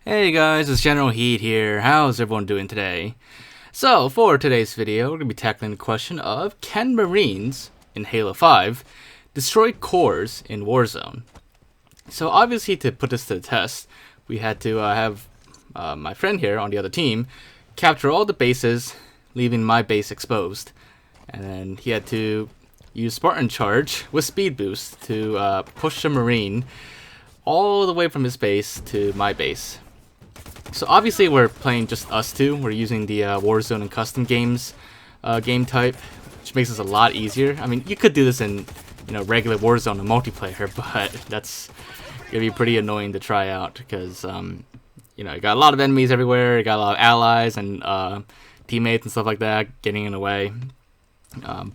Hey guys, it's Generalkidd here. How's everyone doing today? So, for today's video, we're going to be tackling the question of can Marines in Halo 5 destroy cores in Warzone? So obviously to put this to the test, we had to have my friend here on the other team capture all the bases, leaving my base exposed. And then he had to use Spartan Charge with Speed Boost to push a Marine all the way from his base to my base. So obviously we're playing just us two. We're using the Warzone and custom games game type, which makes this a lot easier. I mean, you could do this in regular Warzone and multiplayer, but that's gonna be pretty annoying to try out because you got a lot of enemies everywhere. You got a lot of allies and teammates and stuff like that getting in the way.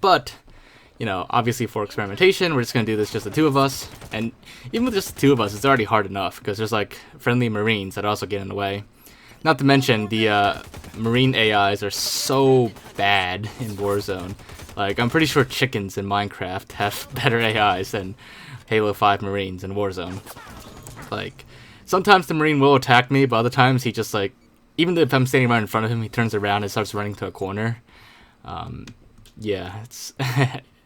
But obviously for experimentation, we're just going to do this just the two of us. And even with just the two of us, it's already hard enough because there's like friendly Marines that also get in the way. Not to mention the Marine AIs are so bad in Warzone. Like, I'm pretty sure chickens in Minecraft have better AIs than Halo 5 Marines in Warzone. Like, sometimes the Marine will attack me, but other times he just like, even if I'm standing right in front of him, he turns around and starts running to a corner. Yeah, it's...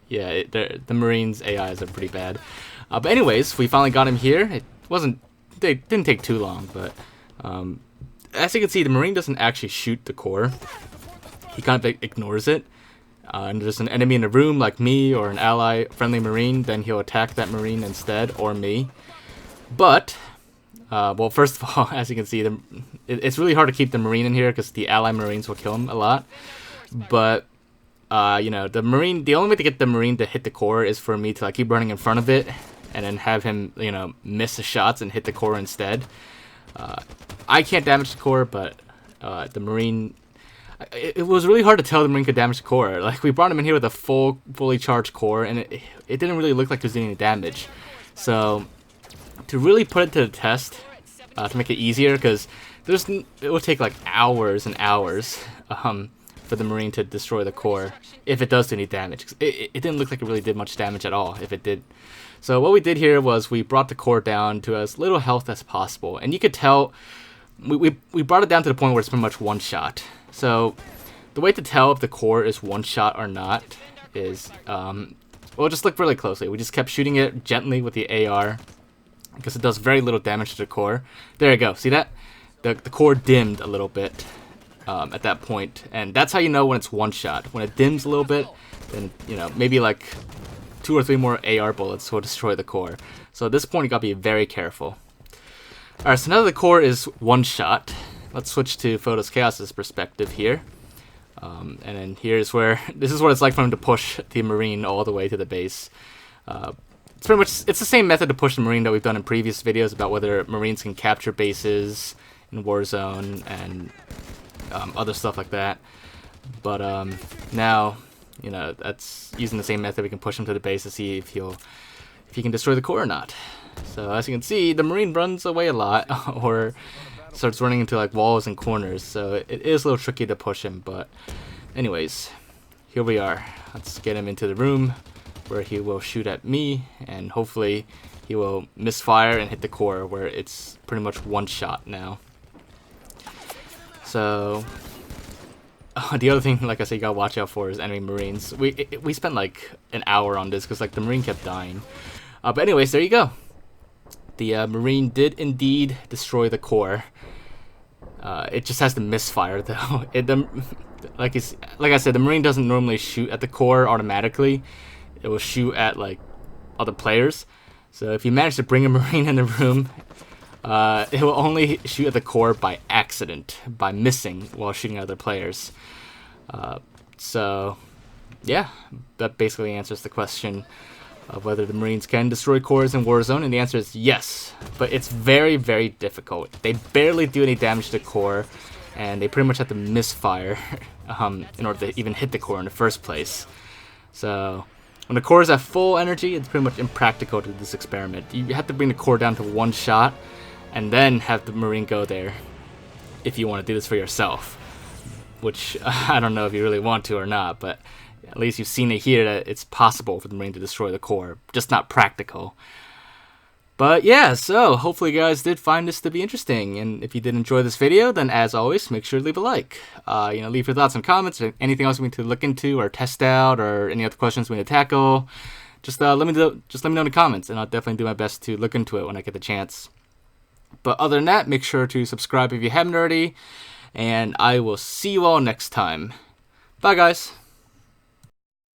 Yeah, the Marines' AIs are pretty bad. But anyways, we finally got him here. It didn't take too long, but as you can see, the Marine doesn't actually shoot the core. He kind of ignores it. And there's an enemy in the room, like me or an ally friendly Marine, then he'll attack that Marine instead, or me. But, well, first of all, as you can see, it's really hard to keep the Marine in here because the ally Marines will kill him a lot. But the Marine, the only way to get the Marine to hit the core is for me to like keep running in front of it and then have him, miss the shots and hit the core instead. I can't damage the core, but the Marine, it was really hard to tell the Marine could damage the core. Like, we brought him in here with a fully charged core, and it didn't really look like there was any damage. So, to really put it to the test, to make it easier, because it will take like hours and hours, for the Marine to destroy the core, if it does do any damage. It didn't look like it really did much damage at all, if it did. So what we did here was we brought the core down to as little health as possible, and you could tell, we brought it down to the point where it's pretty much one shot. So the way to tell if the core is one shot or not is, well, just look really closely. We just kept shooting it gently with the AR, because it does very little damage to the core. There you go, see that? The core dimmed a little bit. At that point, and that's how you know when it's one shot. When it dims a little bit, then maybe like 2 or 3 more AR bullets will destroy the core. So at this point, you gotta be very careful. All right, so now that the core is one shot, let's switch to Photos Chaos's perspective here, and then here's where this is what it's like for him to push the Marine all the way to the base. It's pretty much the same method to push the Marine that we've done in previous videos about whether Marines can capture bases in Warzone and other stuff like that, but now that's using the same method. We can push him to the base to see if he can destroy the core or not. So as you can see, the Marine runs away a lot or starts running into like walls and corners, so it is a little tricky to push him. But anyways, here we are. Let's get him into the room where he will shoot at me, and hopefully he will misfire and hit the core, where it's pretty much one shot now. So, the other thing, like I said, you gotta watch out for is enemy Marines. We spent like an hour on this because like the Marine kept dying. But anyways, there you go. The Marine did indeed destroy the core. It just has to misfire though. Like I said, the Marine doesn't normally shoot at the core automatically. It will shoot at like other players. So if you manage to bring a Marine in the room, it will only shoot at the core by accident, by missing while shooting at other players. So, yeah, that basically answers the question of whether the Marines can destroy cores in Warzone, and the answer is yes. But it's very, very difficult. They barely do any damage to the core, and they pretty much have to misfire in order to even hit the core in the first place. So, when the core is at full energy, it's pretty much impractical to do this experiment. You have to bring the core down to one shot, and then have the Marine go there if you want to do this for yourself, which I don't know if you really want to or not, but at least you've seen it here that it's possible for the Marine to destroy the core, just not practical. But yeah, so hopefully you guys did find this to be interesting, and if you did enjoy this video, then as always, make sure to leave a like. Leave your thoughts and comments, or anything else we need to look into or test out, or any other questions we need to tackle. Just let me know in the comments, and I'll definitely do my best to look into it when I get the chance. But other than that, make sure to subscribe if you haven't already, and I will see you all next time. Bye, guys.